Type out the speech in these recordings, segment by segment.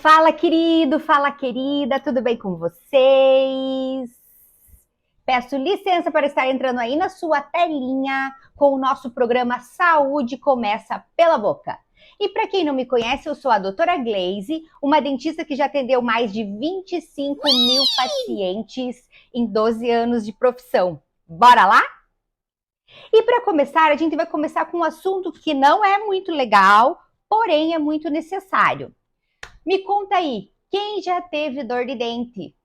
Fala, querido, fala, querida, tudo bem com vocês? Peço licença para estar entrando aí na sua telinha com o nosso programa Saúde Começa pela Boca. E para quem não me conhece, eu sou a doutora Glaze, uma dentista que já atendeu mais de 25 mil pacientes em 12 anos de profissão. Bora lá? E para começar, a gente vai começar com um assunto que não é muito legal, porém é muito necessário. Me conta aí, quem já teve dor de dente?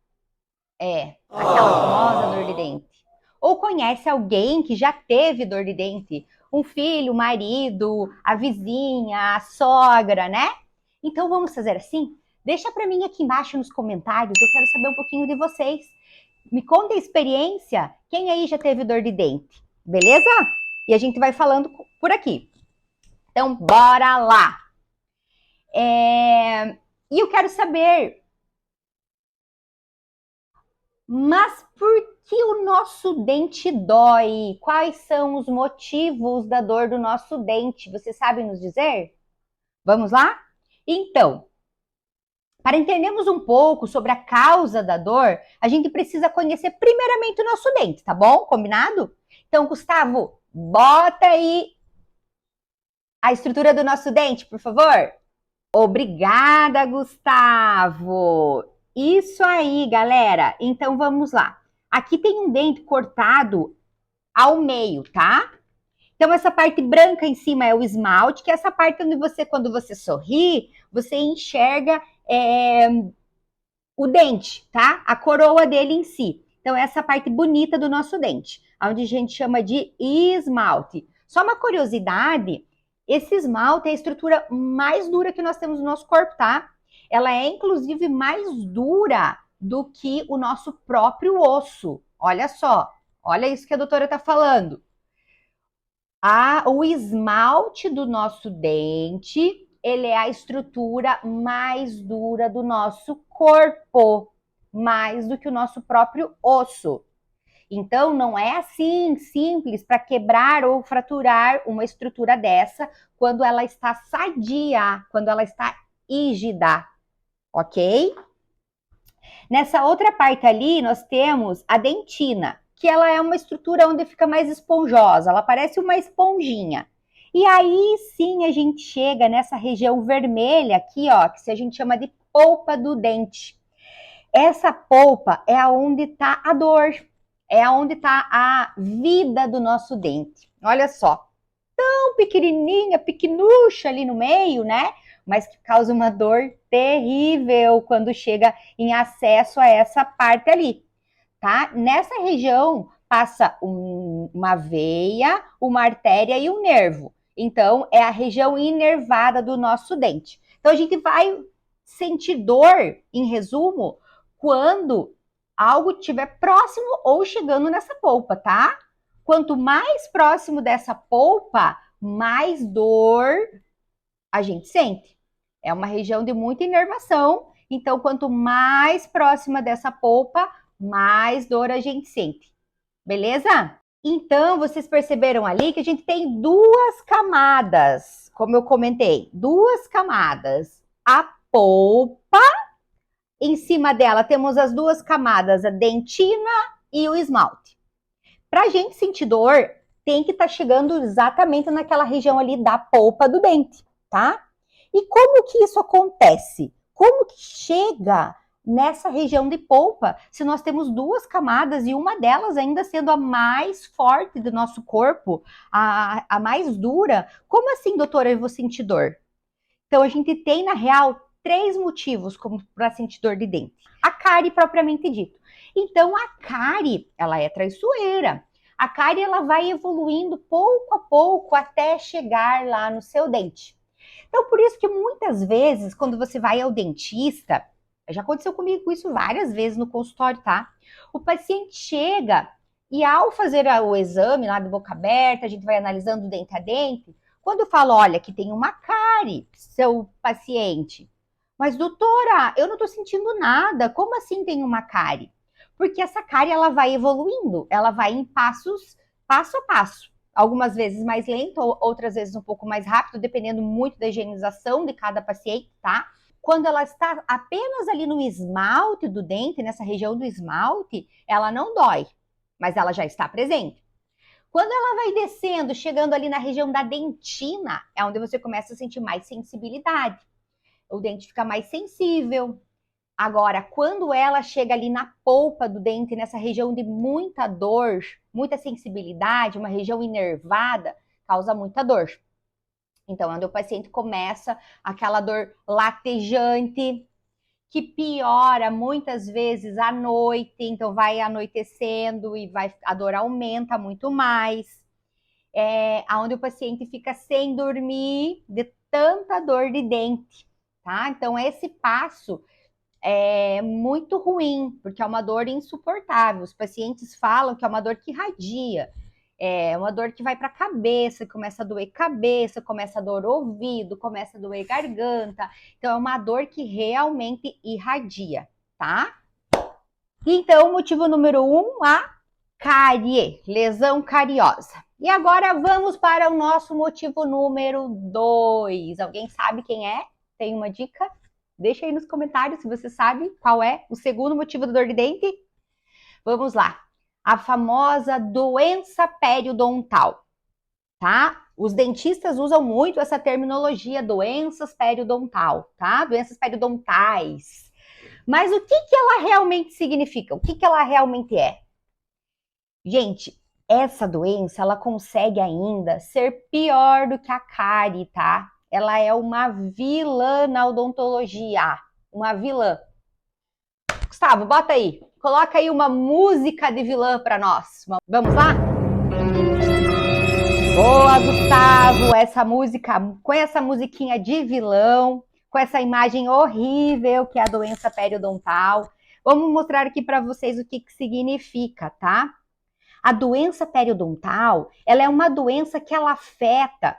Aquela famosa dor de dente. Ou conhece alguém que já teve dor de dente? Um filho, o marido, a vizinha, a sogra, né? Então vamos fazer assim? Deixa para mim aqui embaixo nos comentários, eu quero saber um pouquinho de vocês. Me conta a experiência, quem aí já teve dor de dente? Beleza? E a gente vai falando por aqui. Então, bora lá! E eu quero saber, mas por que o nosso dente dói? Quais são os motivos da dor do nosso dente? Você sabe nos dizer? Vamos lá? Então, para entendermos um pouco sobre a causa da dor, a gente precisa conhecer primeiramente o nosso dente, tá bom? Combinado? Então, Gustavo, bota aí a estrutura do nosso dente, por favor. Obrigada, Gustavo. Isso aí, galera. Então vamos lá. Aqui tem um dente cortado ao meio, tá? Então essa parte branca em cima é o esmalte, que é essa parte onde você, quando você sorri, você enxerga o dente, tá? A coroa dele em si. Então essa parte bonita do nosso dente, onde a gente chama de esmalte. Só uma curiosidade, esse esmalte é a estrutura mais dura que nós temos no nosso corpo, tá? Ela é, inclusive, mais dura do que o nosso próprio osso. Olha só, olha isso que a doutora está falando. O esmalte do nosso dente, ele é a estrutura mais dura do nosso corpo, mais do que o nosso próprio osso. Então, não é assim simples para quebrar ou fraturar uma estrutura dessa quando ela está sadia, quando ela está rígida, ok? Nessa outra parte ali, nós temos a dentina, que ela é uma estrutura onde fica mais esponjosa, ela parece uma esponjinha. E aí sim a gente chega nessa região vermelha aqui, ó, que a gente chama de polpa do dente. Essa polpa é aonde está a dor, é aonde está a vida do nosso dente. Olha só, tão pequenininha, pequenucha ali no meio, né? Mas que causa uma dor terrível quando chega em acesso a essa parte ali, tá? Nessa região passa uma veia, uma artéria e um nervo. Então, é a região inervada do nosso dente. Então, a gente vai sentir dor, em resumo, quando algo estiver próximo ou chegando nessa polpa, tá? Quanto mais próximo dessa polpa, mais dor a gente sente. É uma região de muita inervação, então quanto mais próxima dessa polpa, mais dor a gente sente. Beleza? Então, vocês perceberam ali que a gente tem duas camadas, como eu comentei, duas camadas. A polpa, em cima dela temos as duas camadas, a dentina e o esmalte. Para a gente sentir dor, tem que estar chegando exatamente naquela região ali da polpa do dente, tá? E como que isso acontece? Como que chega nessa região de polpa se nós temos duas camadas e uma delas ainda sendo a mais forte do nosso corpo, a mais dura? Como assim, doutora, eu vou sentir dor? Então, a gente tem, na real, três motivos para sentir dor de dente. A cárie, propriamente dito. Então, a cárie, ela é traiçoeira. A cárie, ela vai evoluindo pouco a pouco até chegar lá no seu dente. Então, por isso que muitas vezes, quando você vai ao dentista, já aconteceu comigo isso várias vezes no consultório, tá? O paciente chega e ao fazer o exame lá de boca aberta, a gente vai analisando dente a dente, quando eu falo, olha, que tem uma cárie, seu paciente, mas doutora, eu não estou sentindo nada, como assim tem uma cárie? Porque essa cárie, ela vai evoluindo, ela vai em passos, passo a passo. Algumas vezes mais lento, outras vezes um pouco mais rápido, dependendo muito da higienização de cada paciente, tá? quando ela está apenas ali no esmalte do dente, nessa região do esmalte, ela não dói, mas ela já está presente. Quando ela vai descendo, chegando ali na região da dentina, é onde você começa a sentir mais sensibilidade. O dente fica mais sensível. Agora, quando ela chega ali na polpa do dente, nessa região de muita dor, muita sensibilidade, uma região inervada, causa muita dor. Então, quando o paciente começa aquela dor latejante, que piora muitas vezes à noite, então vai anoitecendo e a dor aumenta muito mais. Onde o paciente fica sem dormir de tanta dor de dente, tá? Então, esse passo é muito ruim, porque é uma dor insuportável. Os pacientes falam que é uma dor que irradia, é uma dor que vai para a cabeça, começa a doer cabeça, começa a doer ouvido, começa a doer garganta. Então, é uma dor que realmente irradia, tá? Então, motivo número 1, a cárie, lesão cariosa. E agora vamos para o nosso motivo número 2. Alguém sabe quem é? Tem uma dica? Deixa aí nos comentários se você sabe qual é o segundo motivo da dor de dente. Vamos lá. A famosa doença periodontal, tá? Os dentistas usam muito essa terminologia, doenças periodontal, tá? Doenças periodontais. Mas o que ela realmente significa? O que ela realmente é? Gente, essa doença, ela consegue ainda ser pior do que a cárie, tá? Ela é uma vilã na odontologia, uma vilã. Gustavo, bota aí, coloca aí uma música de vilã para nós. Vamos lá? Boa, Gustavo, essa música, com essa musiquinha de vilão, com essa imagem horrível que é a doença periodontal. Vamos mostrar aqui para vocês o que significa, tá? A doença periodontal, ela é uma doença que ela afeta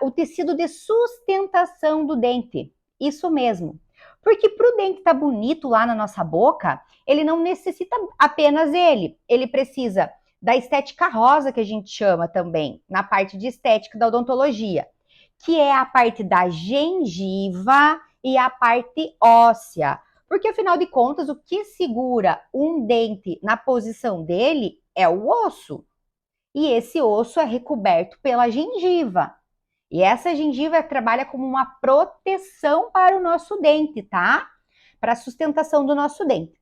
o tecido de sustentação do dente. Isso mesmo. Porque para o dente estar bonito lá na nossa boca, ele não necessita apenas ele precisa da estética rosa, que a gente chama também, na parte de estética da odontologia, que é a parte da gengiva e a parte óssea. Porque, afinal de contas, o que segura um dente na posição dele é o osso. E esse osso é recoberto pela gengiva. E essa gengiva trabalha como uma proteção para o nosso dente, tá? Para a sustentação do nosso dente.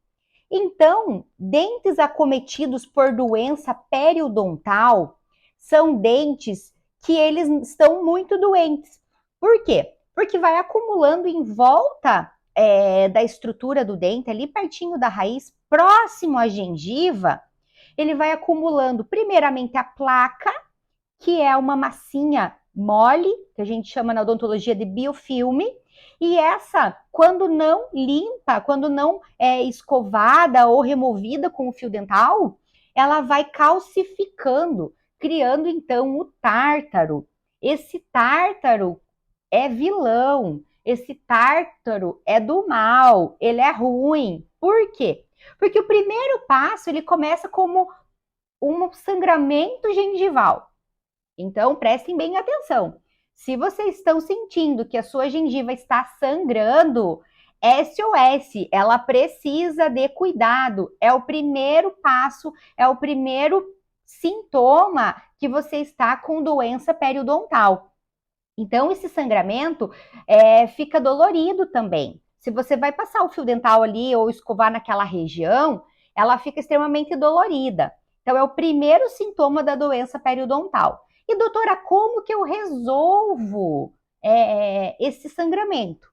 Então, dentes acometidos por doença periodontal são dentes que eles estão muito doentes. Por quê? Porque vai acumulando em volta da estrutura do dente, ali pertinho da raiz, próximo à gengiva, ele vai acumulando primeiramente a placa, que é uma massinha mole, que a gente chama na odontologia de biofilme, e essa, quando não limpa, quando não é escovada ou removida com o fio dental, ela vai calcificando, criando então o tártaro. Esse tártaro é vilão, esse tártaro é do mal, ele é ruim. Por quê? Porque o primeiro passo, ele começa como um sangramento gengival. Então, prestem bem atenção. Se vocês estão sentindo que a sua gengiva está sangrando, SOS, ela precisa de cuidado. É o primeiro passo, é o primeiro sintoma que você está com doença periodontal. Então, esse sangramento fica dolorido também. Se você vai passar o fio dental ali ou escovar naquela região, ela fica extremamente dolorida. Então, é o primeiro sintoma da doença periodontal. E, doutora, como que eu resolvo esse sangramento?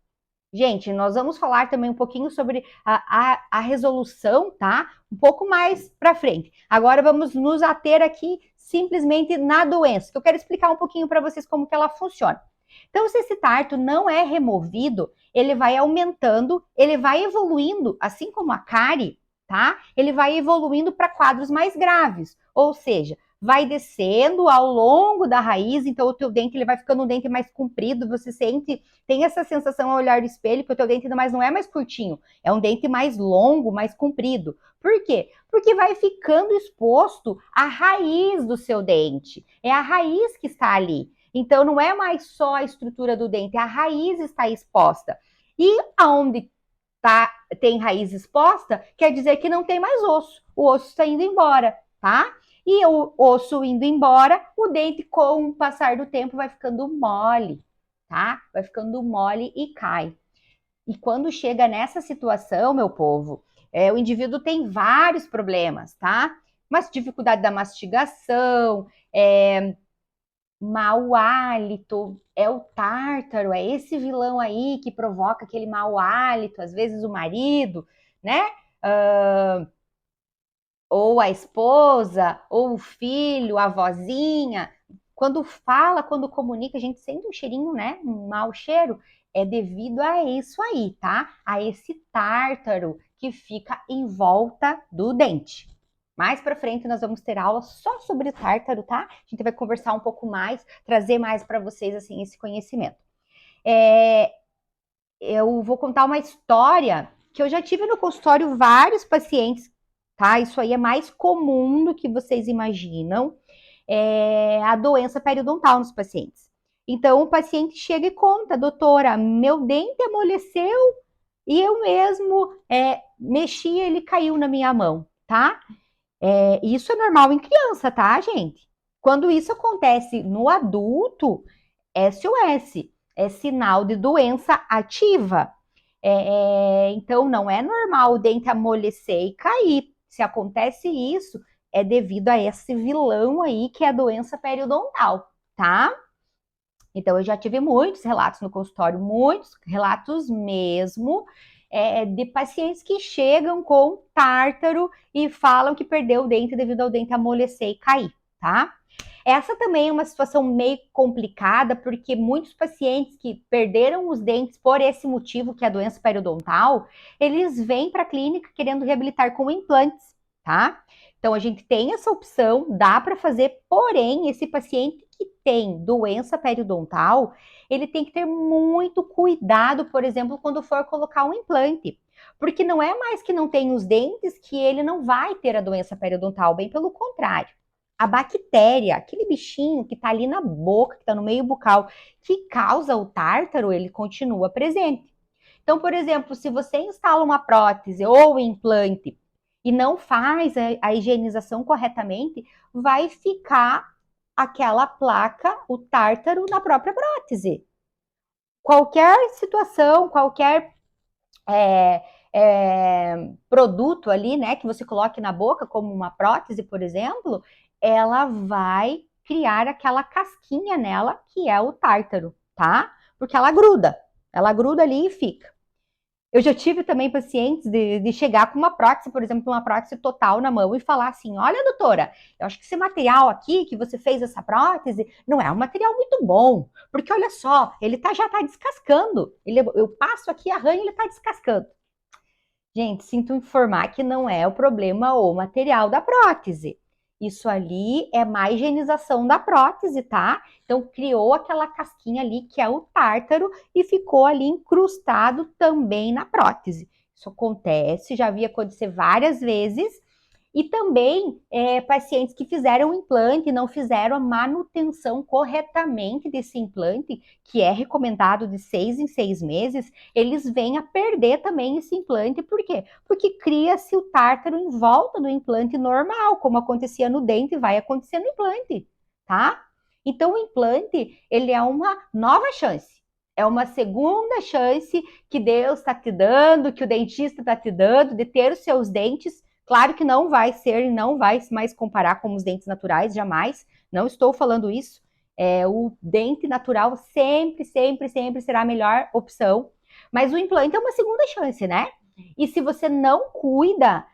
Gente, nós vamos falar também um pouquinho sobre a resolução, tá? Um pouco mais para frente. Agora vamos nos ater aqui simplesmente na doença, que eu quero explicar um pouquinho para vocês como que ela funciona. Então, se esse tarto não é removido, ele vai aumentando, ele vai evoluindo, assim como a cárie, tá? Ele vai evoluindo para quadros mais graves, ou seja, vai descendo ao longo da raiz, então o teu dente ele vai ficando um dente mais comprido, você sente, tem essa sensação ao olhar do espelho que o teu dente não é mais curtinho, é um dente mais longo, mais comprido. Por quê? Porque vai ficando exposto à raiz do seu dente, é a raiz que está ali. Então não é mais só a estrutura do dente, a raiz está exposta. E aonde tem raiz exposta, quer dizer que não tem mais osso. O osso está indo embora, tá? E o osso indo embora, o dente, com o passar do tempo, vai ficando mole, tá? Vai ficando mole e cai. E quando chega nessa situação, meu povo, o indivíduo tem vários problemas, tá? Mas dificuldade da mastigação, mau hálito, é o tártaro, é esse vilão aí que provoca aquele mau hálito, às vezes o marido, né? Ou a esposa, ou o filho, a vozinha. Quando fala, quando comunica, a gente sente um cheirinho, né? Um mau cheiro. É devido a isso aí, tá? A esse tártaro que fica em volta do dente. Mais para frente nós vamos ter aula só sobre tártaro, tá? A gente vai conversar um pouco mais, trazer mais para vocês assim esse conhecimento. Eu vou contar uma história que eu já tive no consultório vários pacientes, tá? Isso aí é mais comum do que vocês imaginam, a doença periodontal nos pacientes. Então, o paciente chega e conta, doutora, meu dente amoleceu e eu mesmo mexi e ele caiu na minha mão, tá? Isso é normal em criança, tá, gente? Quando isso acontece no adulto, SOS, é sinal de doença ativa. Então, não é normal o dente amolecer e cair. Se acontece isso, é devido a esse vilão aí, que é a doença periodontal, tá? Então, eu já tive muitos relatos no consultório, muitos relatos mesmo, de pacientes que chegam com tártaro e falam que perdeu o dente devido ao dente amolecer e cair, tá? Essa também é uma situação meio complicada, porque muitos pacientes que perderam os dentes por esse motivo, que é a doença periodontal, eles vêm para a clínica querendo reabilitar com implantes, tá? Então, a gente tem essa opção, dá para fazer, porém, esse paciente que tem doença periodontal, ele tem que ter muito cuidado, por exemplo, quando for colocar um implante. Porque não é mais que não tem os dentes que ele não vai ter a doença periodontal, bem pelo contrário. A bactéria, aquele bichinho que está ali na boca, que está no meio bucal, que causa o tártaro, ele continua presente. Então, por exemplo, se você instala uma prótese ou um implante e não faz a higienização corretamente, vai ficar aquela placa, o tártaro, na própria prótese. Qualquer situação, qualquer produto ali, né, que você coloque na boca, como uma prótese, por exemplo, ela vai criar aquela casquinha nela, que é o tártaro, tá? Porque ela gruda ali e fica. Eu já tive também pacientes de chegar com uma prótese, por exemplo, uma prótese total na mão e falar assim, olha, doutora, eu acho que esse material aqui que você fez essa prótese não é um material muito bom, porque olha só, ele já tá descascando, eu passo aqui, arranho, ele tá descascando. Gente, sinto informar que não é o problema o material da prótese. Isso ali é má higienização da prótese, tá? Então, criou aquela casquinha ali, que é o tártaro, e ficou ali incrustado também na prótese. Isso acontece, já vi acontecer várias vezes. E também pacientes que fizeram o implante e não fizeram a manutenção corretamente desse implante, que é recomendado de 6 em 6 meses, eles vêm a perder também esse implante. Por quê? Porque cria-se o tártaro em volta do implante normal, como acontecia no dente, vai acontecer no implante, tá? Então, o implante, ele é uma nova chance. É uma segunda chance que Deus está te dando, que o dentista está te dando, de ter os seus dentes. Claro que não vai ser, não vai mais comparar com os dentes naturais, jamais. Não estou falando isso. O dente natural sempre, sempre, sempre será a melhor opção. Mas o implante é uma segunda chance, né? E se você não cuida,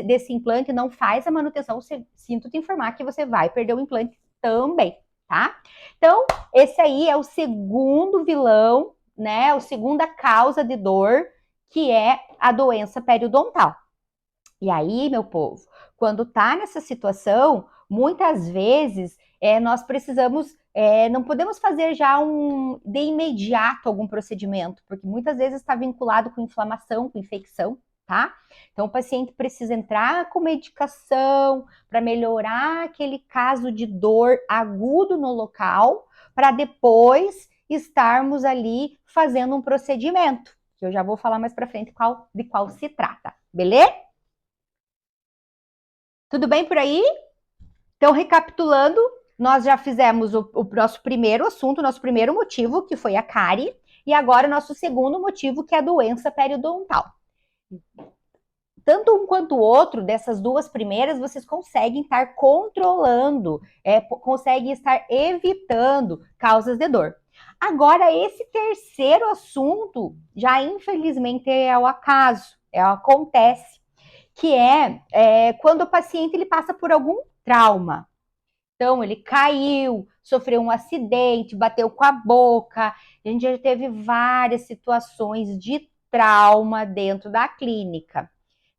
desse implante, não faz a manutenção, sinto te informar que você vai perder o implante também, tá? Então, esse aí é o segundo vilão, né? A segunda causa de dor, que é a doença periodontal. E aí, meu povo, quando tá nessa situação, muitas vezes nós precisamos, não podemos fazer já de imediato algum procedimento, porque muitas vezes está vinculado com inflamação, com infecção, tá? Então, o paciente precisa entrar com medicação para melhorar aquele caso de dor agudo no local, para depois estarmos ali fazendo um procedimento, que eu já vou falar mais para frente de qual se trata, beleza? Tudo bem por aí? Então, recapitulando, nós já fizemos o nosso primeiro assunto, nosso primeiro motivo, que foi a cárie, e agora o nosso segundo motivo, que é a doença periodontal. Tanto um quanto o outro, dessas duas primeiras, vocês conseguem estar controlando, conseguem estar evitando causas de dor. Agora, esse terceiro assunto, já infelizmente é o acaso, acontece, que quando o paciente ele passa por algum trauma. Então, ele caiu, sofreu um acidente, bateu com a boca. A gente já teve várias situações de trauma dentro da clínica.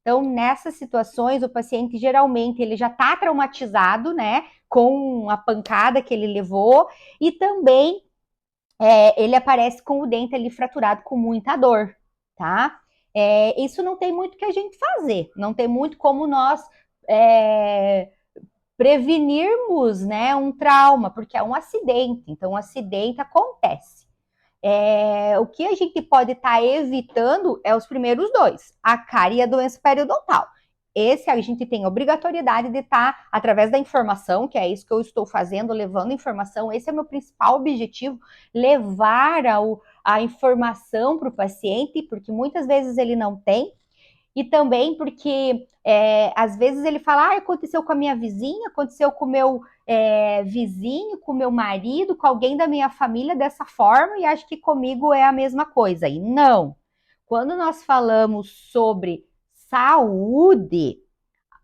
Então, nessas situações, o paciente geralmente ele já está traumatizado, né, com a pancada que ele levou, e também ele aparece com o dente ali fraturado com muita dor, tá? Isso não tem muito que a gente fazer, não tem muito como nós prevenirmos, né, um trauma, porque é um acidente, então um acidente acontece. O que a gente pode estar evitando é os primeiros dois, a cárie e a doença periodontal. Esse a gente tem obrigatoriedade de estar, através da informação, que é isso que eu estou fazendo, levando informação, esse é o meu principal objetivo, levar a informação para o paciente, porque muitas vezes ele não tem, e também porque às vezes ele fala, aconteceu com a minha vizinha, aconteceu com o meu vizinho, com o meu marido, com alguém da minha família dessa forma, e acho que comigo é a mesma coisa. E não. Quando nós falamos sobre saúde,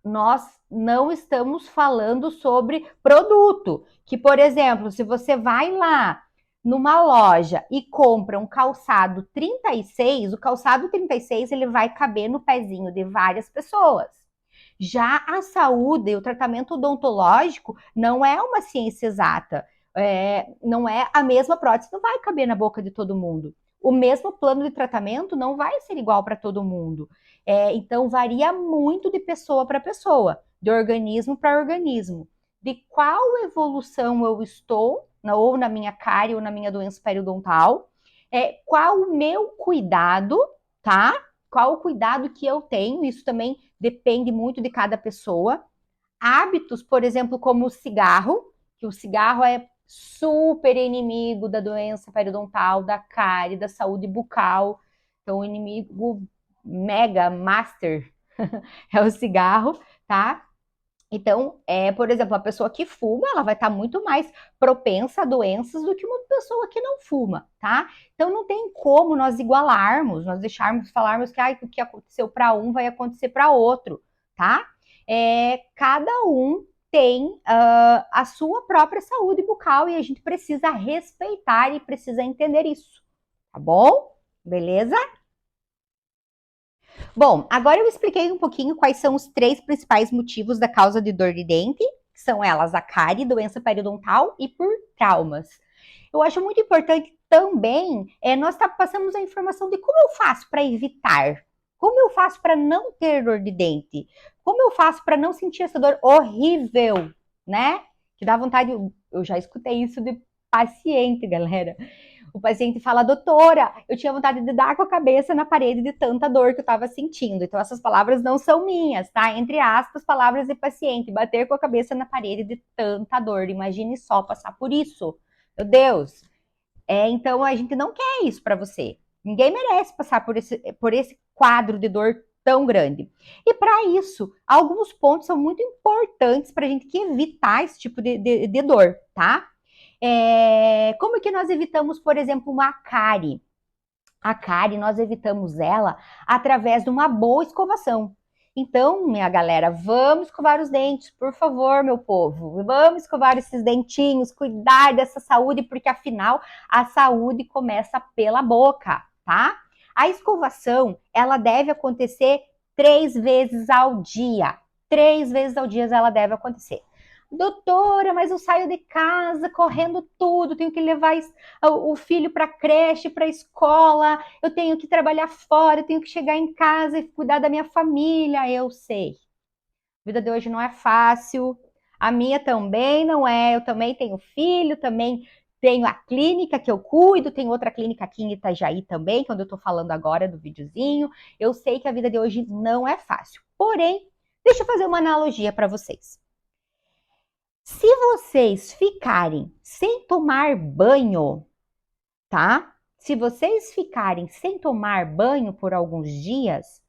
nós não estamos falando sobre produto. Que, por exemplo, se você vai lá numa loja e compra um calçado 36, o calçado 36 ele vai caber no pezinho de várias pessoas. Já a saúde, o tratamento odontológico não é uma ciência exata. Não é a mesma prótese, não vai caber na boca de todo mundo. O mesmo plano de tratamento não vai ser igual para todo mundo. Então, varia muito de pessoa para pessoa, de organismo para organismo. De qual evolução eu estou, ou na minha cárie ou na minha doença periodontal, qual o meu cuidado, tá? Qual o cuidado que eu tenho, isso também depende muito de cada pessoa. Hábitos, por exemplo, como o cigarro, que o cigarro é super inimigo da doença periodontal, da cárie, da saúde bucal. Então, o inimigo mega master é o cigarro, tá? Então, por exemplo, a pessoa que fuma, ela vai estar muito mais propensa a doenças do que uma pessoa que não fuma, tá? Então, não tem como nós igualarmos, nós falarmos que o que aconteceu para um vai acontecer para outro, tá? Cada um tem a sua própria saúde bucal e a gente precisa respeitar e precisa entender isso, tá bom? Beleza? Bom, agora eu expliquei um pouquinho quais são os três principais motivos da causa de dor de dente, que são elas a cárie, doença periodontal e por traumas. Eu acho muito importante também, nós passamos a informação de como eu faço para evitar, como eu faço para não ter dor de dente, como eu faço para não sentir essa dor horrível, né? Que dá vontade, eu já escutei isso de paciente, galera. O paciente fala, doutora, eu tinha vontade de dar com a cabeça na parede de tanta dor que eu estava sentindo. Então, essas palavras não são minhas, tá? Entre aspas, palavras de paciente, bater com a cabeça na parede de tanta dor. Imagine só passar por isso. Meu Deus. Então, a gente não quer isso para você. Ninguém merece passar por esse quadro de dor tão grande. E para isso, alguns pontos são muito importantes para a gente evitar esse tipo de dor, tá? Como que nós evitamos, por exemplo, uma cárie? A cárie, nós evitamos ela através de uma boa escovação. Então, minha galera, vamos escovar os dentes, por favor, meu povo. Vamos escovar esses dentinhos, cuidar dessa saúde, porque afinal a saúde começa pela boca, tá? A escovação, ela deve acontecer 3 vezes ao dia. 3 vezes ao dia ela deve acontecer. Doutora, mas eu saio de casa correndo tudo, tenho que levar o filho para a creche, para a escola, eu tenho que trabalhar fora, eu tenho que chegar em casa e cuidar da minha família. Eu sei. A vida de hoje não é fácil. A minha também não é. Eu também tenho filho, também Tenho a clínica que eu cuido, tem outra clínica aqui em Itajaí também, que é onde eu tô falando agora do videozinho. Eu sei que a vida de hoje não é fácil. Porém, deixa eu fazer uma analogia para vocês. Se vocês ficarem sem tomar banho, tá? Se vocês ficarem sem tomar banho por alguns dias,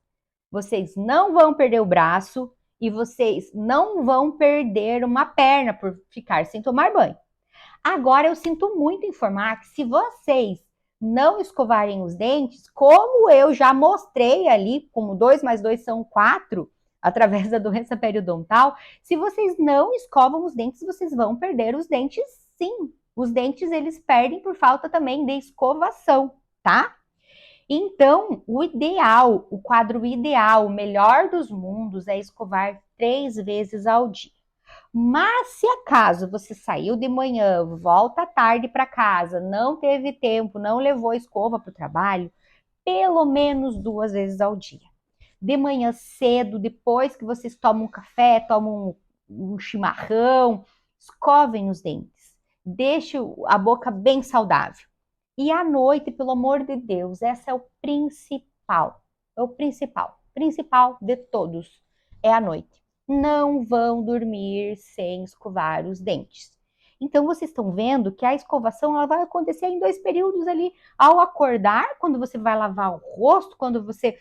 vocês não vão perder o braço e vocês não vão perder uma perna por ficar sem tomar banho. Agora eu sinto muito informar que se vocês não escovarem os dentes, como eu já mostrei ali, como 2 mais 2 são 4, através da doença periodontal, se vocês não escovam os dentes, vocês vão perder os dentes sim. Os dentes eles perdem por falta também de escovação, tá? Então, o ideal, o quadro ideal, o melhor dos mundos é escovar 3 vezes ao dia. Mas se acaso você saiu de manhã, volta tarde para casa, não teve tempo, não levou escova para o trabalho, pelo menos 2 vezes ao dia. De manhã cedo, depois que vocês tomam um café, tomam um chimarrão, escovem os dentes. Deixe a boca bem saudável. E à noite, pelo amor de Deus, essa é o principal. É o principal de todos. É a noite. Não vão dormir sem escovar os dentes. Então, vocês estão vendo que a escovação ela vai acontecer em 2 períodos ali. Ao acordar, quando você vai lavar o rosto, quando você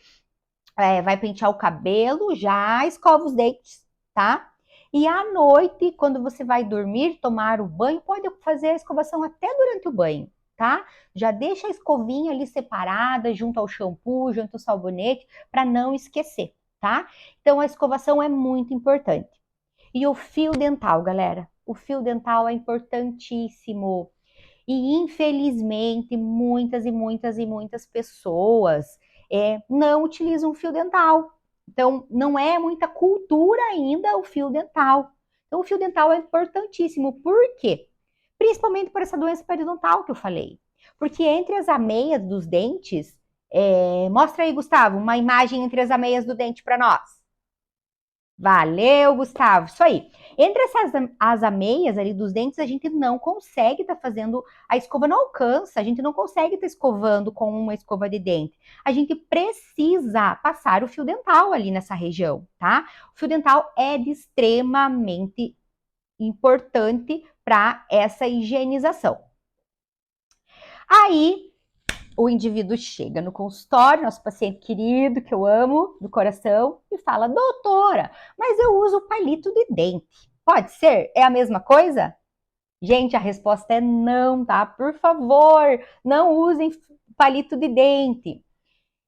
vai pentear o cabelo, já escova os dentes, tá? E à noite, quando você vai dormir, tomar o banho, pode fazer a escovação até durante o banho, tá? Já deixa a escovinha ali separada, junto ao shampoo, junto ao sabonete, para não esquecer, tá? Então, a escovação é muito importante. E o fio dental, galera? O fio dental é importantíssimo. E, infelizmente, muitas pessoas não utilizam fio dental. Então, não é muita cultura ainda o fio dental. Então, o fio dental é importantíssimo. Por quê? Principalmente por essa doença periodontal que eu falei. Porque entre as ameias dos dentes, mostra aí, Gustavo, uma imagem entre as ameias do dente para nós. Valeu, Gustavo. Isso aí. Entre as ameias ali dos dentes, a gente não consegue estar fazendo, a escova não alcança, a gente não consegue estar escovando com uma escova de dente. A gente precisa passar o fio dental ali nessa região, tá? O fio dental é de extremamente importante para essa higienização. Aí, o indivíduo chega no consultório, nosso paciente querido, que eu amo, do coração, e fala, doutora, mas eu uso palito de dente. Pode ser? É a mesma coisa? Gente, a resposta é não, tá? Por favor, não usem palito de dente.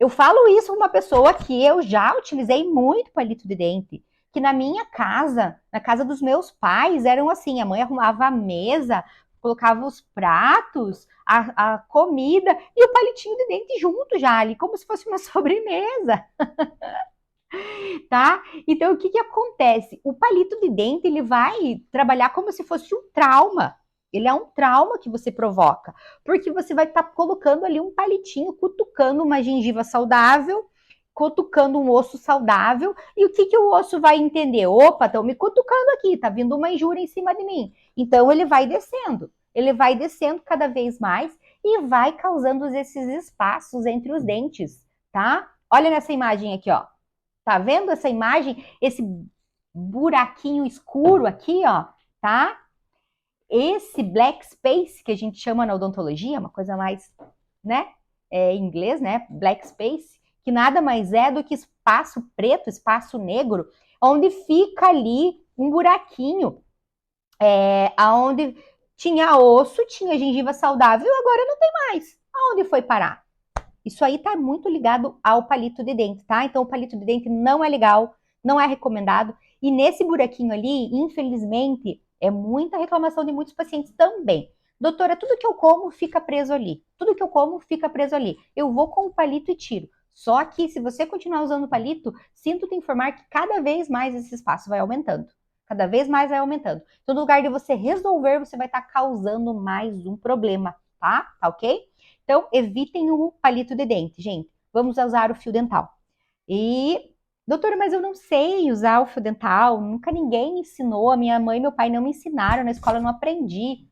Eu falo isso com uma pessoa que eu já utilizei muito palito de dente, que na minha casa, na casa dos meus pais, eram assim, a mãe arrumava a mesa, colocava os pratos, a comida e o palitinho de dente junto já ali, como se fosse uma sobremesa, tá? Então, o que que acontece? O palito de dente, ele vai trabalhar como se fosse um trauma. Ele é um trauma que você provoca, porque você vai estar colocando ali um palitinho, cutucando uma gengiva saudável, cutucando um osso saudável, e o que que o osso vai entender? Opa, estão me cutucando aqui, tá vindo uma injúria em cima de mim. Então, ele vai descendo cada vez mais e vai causando esses espaços entre os dentes, tá? Olha nessa imagem aqui, ó. Tá vendo essa imagem? Esse buraquinho escuro aqui, ó, tá? Esse black space que a gente chama na odontologia, uma coisa mais, né, em inglês, né, black space, que nada mais é do que espaço preto, espaço negro, onde fica ali um buraquinho, aonde tinha osso, tinha gengiva saudável, agora não tem mais. Aonde foi parar? Isso aí tá muito ligado ao palito de dente, tá? Então o palito de dente não é legal, não é recomendado. E nesse buraquinho ali, infelizmente, é muita reclamação de muitos pacientes também. Doutora, tudo que eu como fica preso ali. Tudo que eu como fica preso ali. Eu vou com o palito e tiro. Só que se você continuar usando o palito, sinto te informar que cada vez mais esse espaço vai aumentando. Cada vez mais vai aumentando. Então, no lugar de você resolver, você vai estar causando mais um problema, tá? Tá ok? Então, evitem o palito de dente, gente. Vamos usar o fio dental. E, doutora, mas eu não sei usar o fio dental, nunca ninguém me ensinou, a minha mãe e meu pai não me ensinaram, na escola eu não aprendi.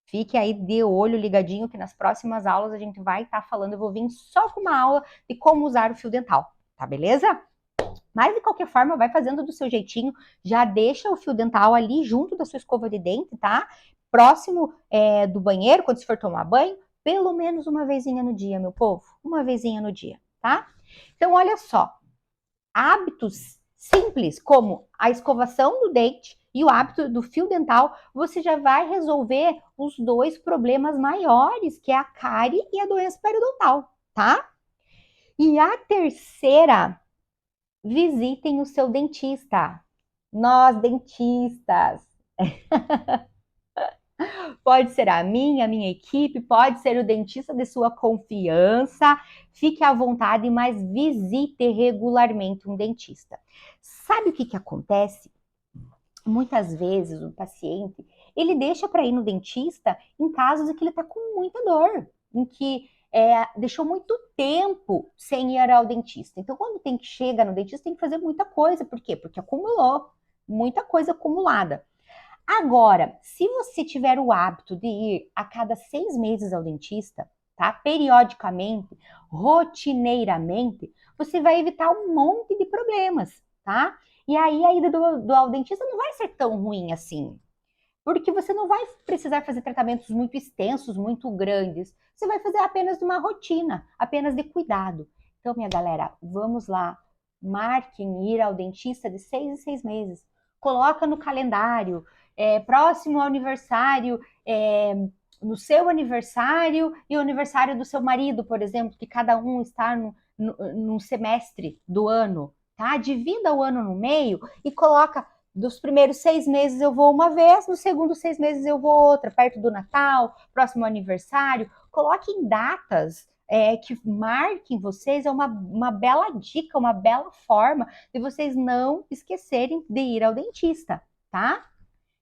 Fique aí de olho ligadinho que nas próximas aulas a gente vai estar falando, eu vou vir só com uma aula de como usar o fio dental, tá beleza? Mas de qualquer forma, vai fazendo do seu jeitinho, já deixa o fio dental ali junto da sua escova de dente, tá? Próximo do banheiro, quando você for tomar banho, pelo menos uma vezinha no dia, meu povo, uma vezinha no dia, tá? Então, olha só, hábitos simples, como a escovação do dente e o hábito do fio dental, você já vai resolver os dois problemas maiores, que é a cárie e a doença periodontal, tá? E a terceira, visitem o seu dentista. Nós, dentistas. Pode ser a minha equipe, pode ser o dentista de sua confiança. Fique à vontade, mas visite regularmente um dentista. Sabe o que acontece? Muitas vezes o paciente, ele deixa para ir no dentista em casos em que ele está com muita dor, em que deixou muito tempo sem ir ao dentista. Então, quando tem que chegar no dentista, tem que fazer muita coisa. Por quê? Porque acumulou muita coisa acumulada. Agora, se você tiver o hábito de ir a cada 6 meses ao dentista, tá? Periodicamente, rotineiramente, você vai evitar um monte de problemas, tá? E aí a ida ao dentista não vai ser tão ruim assim. Porque você não vai precisar fazer tratamentos muito extensos, muito grandes. Você vai fazer apenas uma rotina, apenas de cuidado. Então, minha galera, vamos lá. Marquem ir ao dentista de 6 em 6 meses. Coloca no calendário. Próximo ao aniversário, no seu aniversário e o aniversário do seu marido, por exemplo, que cada um está num semestre do ano, tá? Divida o ano no meio e coloca dos primeiros 6 meses eu vou uma vez, nos segundos 6 meses eu vou outra, perto do Natal, próximo aniversário. Coloquem datas que marquem vocês, é uma bela dica, uma bela forma de vocês não esquecerem de ir ao dentista, tá?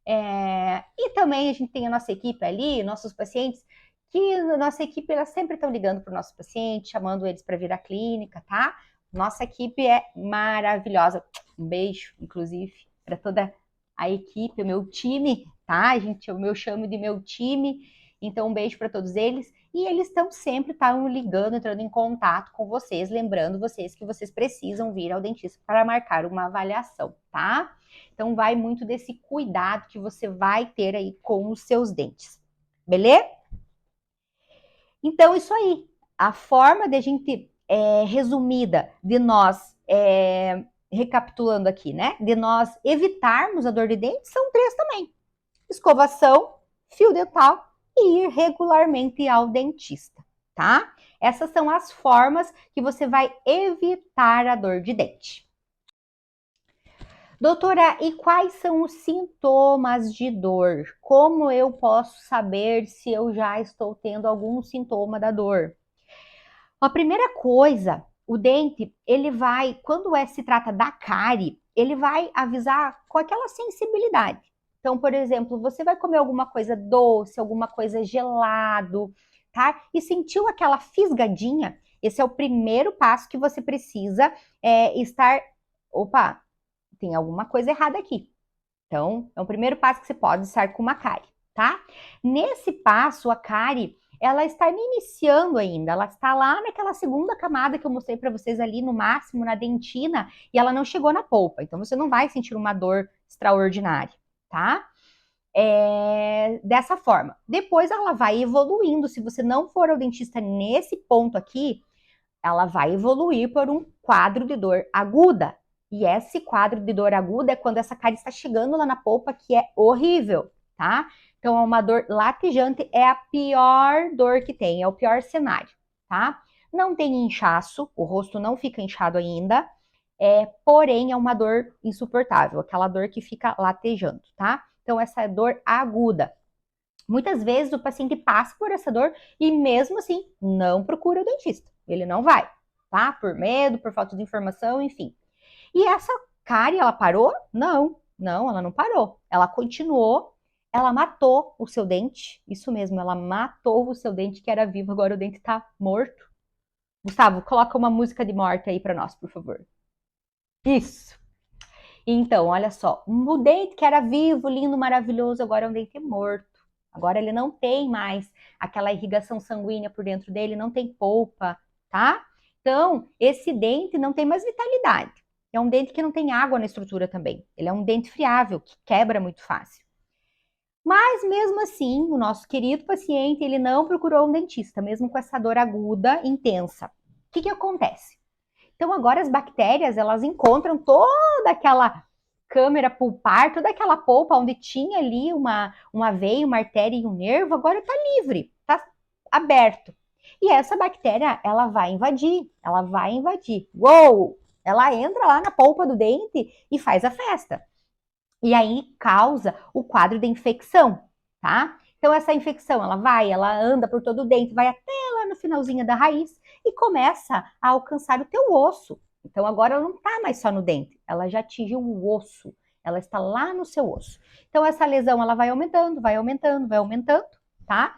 E também a gente tem a nossa equipe ali, nossos pacientes, que a nossa equipe, elas sempre estão ligando para o nosso paciente, chamando eles para vir à clínica, tá? Nossa equipe é maravilhosa. Um beijo, inclusive, para toda a equipe, o meu time, tá? Eu chamo de meu time. Então, um beijo para todos eles. E eles estão sempre ligando, entrando em contato com vocês, lembrando vocês que vocês precisam vir ao dentista para marcar uma avaliação, tá? Então, vai muito desse cuidado que você vai ter aí com os seus dentes. Beleza? Então, isso aí. A forma de a gente, resumida, de nós, recapitulando aqui, né? De nós evitarmos a dor de dente, são 3 também. Escovação, fio dental e ir regularmente ao dentista, tá? Essas são as formas que você vai evitar a dor de dente. Doutora, e quais são os sintomas de dor? Como eu posso saber se eu já estou tendo algum sintoma da dor? A primeira coisa, o dente, ele vai, quando se trata da cárie, ele vai avisar com aquela sensibilidade. Então, por exemplo, você vai comer alguma coisa doce, alguma coisa gelado, tá? E sentiu aquela fisgadinha, esse é o primeiro passo que você precisa estar... Opa, tem alguma coisa errada aqui. Então, é o primeiro passo que você pode estar com uma cárie, tá? Nesse passo, a cárie, ela está iniciando ainda, ela está lá naquela segunda camada que eu mostrei para vocês ali, no máximo, na dentina, e ela não chegou na polpa, então você não vai sentir uma dor extraordinária, tá? Dessa forma. Depois ela vai evoluindo, se você não for ao dentista nesse ponto aqui, ela vai evoluir por um quadro de dor aguda. E esse quadro de dor aguda é quando essa cárie está chegando lá na polpa, que é horrível, tá? Então, é uma dor latejante, é a pior dor que tem, é o pior cenário, tá? Não tem inchaço, o rosto não fica inchado ainda, porém é uma dor insuportável, aquela dor que fica latejando, tá? Então, essa é dor aguda. Muitas vezes o paciente passa por essa dor e mesmo assim não procura o dentista. Ele não vai, tá? Por medo, por falta de informação, enfim. E essa cárie, ela parou? Não, ela não parou. Ela continuou, ela matou o seu dente. Isso mesmo, ela matou o seu dente que era vivo, agora o dente tá morto. Gustavo, coloca uma música de morte aí para nós, por favor. Isso. Então, olha só, o dente que era vivo, lindo, maravilhoso, agora é um dente morto. Agora ele não tem mais aquela irrigação sanguínea por dentro dele, não tem polpa, tá? Então, esse dente não tem mais vitalidade. É um dente que não tem água na estrutura também. Ele é um dente friável, que quebra muito fácil. Mas mesmo assim, o nosso querido paciente, ele não procurou um dentista, mesmo com essa dor aguda, intensa. O que que acontece? Então agora as bactérias, elas encontram toda aquela câmara pulpar, toda aquela polpa onde tinha ali uma veia, uma artéria e um nervo, agora está livre, está aberto. E essa bactéria, ela vai invadir, ela vai invadir. Uou! Ela entra lá na polpa do dente e faz a festa. E aí causa o quadro de infecção, tá? Então essa infecção, ela anda por todo o dente, vai até lá no finalzinho da raiz e começa a alcançar o teu osso. Então agora ela não está mais só no dente, ela já atingiu o osso, ela está lá no seu osso. Então essa lesão ela vai aumentando, vai aumentando, vai aumentando, tá?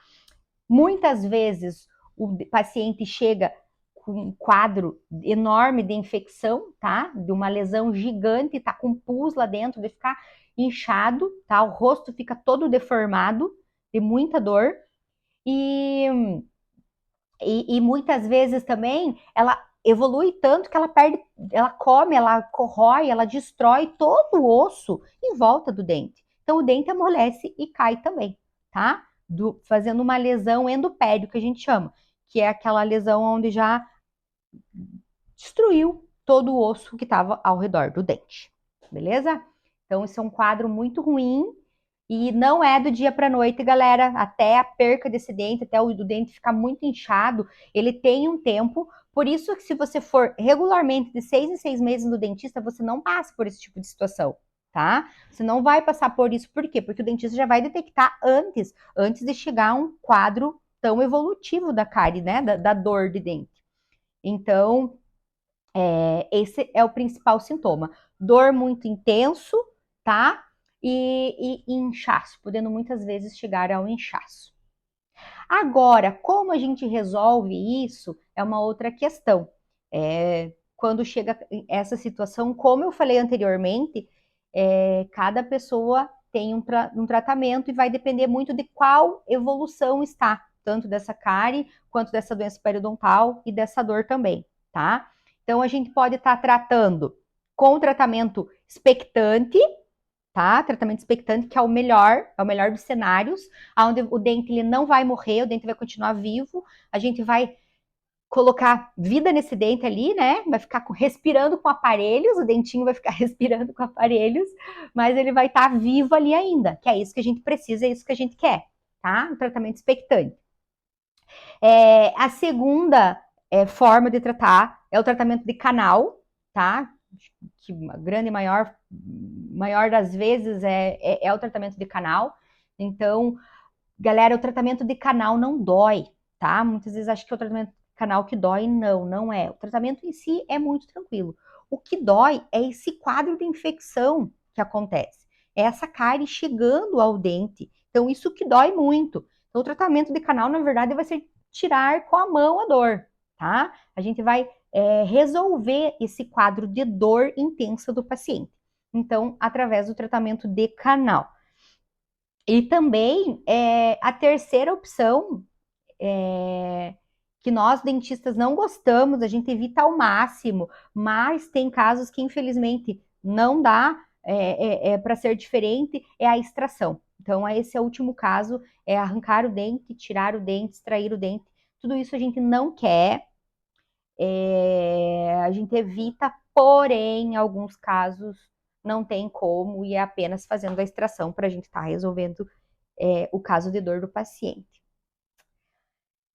Muitas vezes o paciente chega com um quadro enorme de infecção, tá? De uma lesão gigante, tá com pus lá dentro, de ficar inchado, tá? O rosto fica todo deformado, de muita dor. E muitas vezes também ela evolui tanto que ela perde, ela come, ela corrói, ela destrói todo o osso em volta do dente. Então o dente amolece e cai também, tá? Fazendo uma lesão endopédio, que a gente chama, que é aquela lesão onde já destruiu todo o osso que estava ao redor do dente, beleza? Então, isso é um quadro muito ruim e não é do dia para noite, galera. Até a perca desse dente, até o dente ficar muito inchado, ele tem um tempo. Por isso que se você for regularmente de 6 em 6 meses no dentista, você não passa por esse tipo de situação, tá? Você não vai passar por isso. Por quê? Porque o dentista já vai detectar antes de chegar a um quadro tão evolutivo da cárie, né? Da dor de dente. Então, esse é o principal sintoma. Dor muito intenso, tá? E inchaço, podendo muitas vezes chegar ao inchaço. Agora, como a gente resolve isso é uma outra questão. Quando chega essa situação, como eu falei anteriormente, cada pessoa tem um tratamento e vai depender muito de qual evolução está, tanto dessa cárie quanto dessa doença periodontal e dessa dor também, tá? Então, a gente pode estar tratando com tratamento expectante, tá? Tratamento expectante, que é o melhor dos cenários, onde o dente ele não vai morrer, o dente vai continuar vivo, a gente vai colocar vida nesse dente ali, né? Vai ficar respirando com aparelhos, o dentinho vai ficar respirando com aparelhos, mas ele vai estar vivo ali ainda, que é isso que a gente precisa, é isso que a gente quer, tá? Um tratamento expectante. A segunda forma de tratar é o tratamento de canal, tá? Que a grande maior das vezes é o tratamento de canal. Então, galera, o tratamento de canal não dói, tá? Muitas vezes acho que é o tratamento de canal que dói, não é. O tratamento em si é muito tranquilo. O que dói é esse quadro de infecção que acontece. É essa cárie chegando ao dente. Então, isso que dói muito. Então, o tratamento de canal, na verdade, vai ser tirar com a mão a dor, tá? A gente vai resolver esse quadro de dor intensa do paciente. Então, através do tratamento de canal. E também a terceira opção, que nós dentistas não gostamos, a gente evita ao máximo, mas tem casos que infelizmente não dá para ser diferente, é a extração. Então, esse é o último caso, é arrancar o dente, tirar o dente, extrair o dente. Tudo isso a gente não quer, a gente evita, porém, em alguns casos não tem como e é apenas fazendo a extração para a gente estar resolvendo o caso de dor do paciente.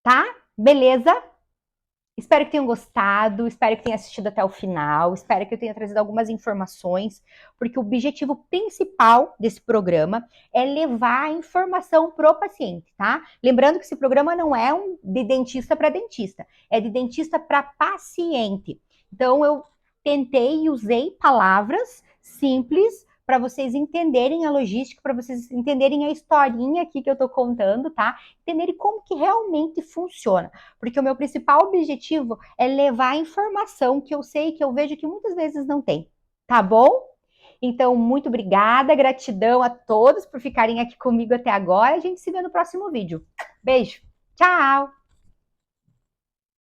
Tá? Beleza? Espero que tenham gostado, espero que tenham assistido até o final, espero que eu tenha trazido algumas informações, porque o objetivo principal desse programa é levar a informação pro paciente, tá? Lembrando que esse programa não é de dentista para dentista, é de dentista para paciente. Então, eu tentei e usei palavras simples para vocês entenderem a logística, para vocês entenderem a historinha aqui que eu tô contando, tá? Entenderem como que realmente funciona. Porque o meu principal objetivo é levar a informação que eu sei, que eu vejo que muitas vezes não tem, tá bom? Então, muito obrigada, gratidão a todos por ficarem aqui comigo até agora. A gente se vê no próximo vídeo. Beijo, tchau!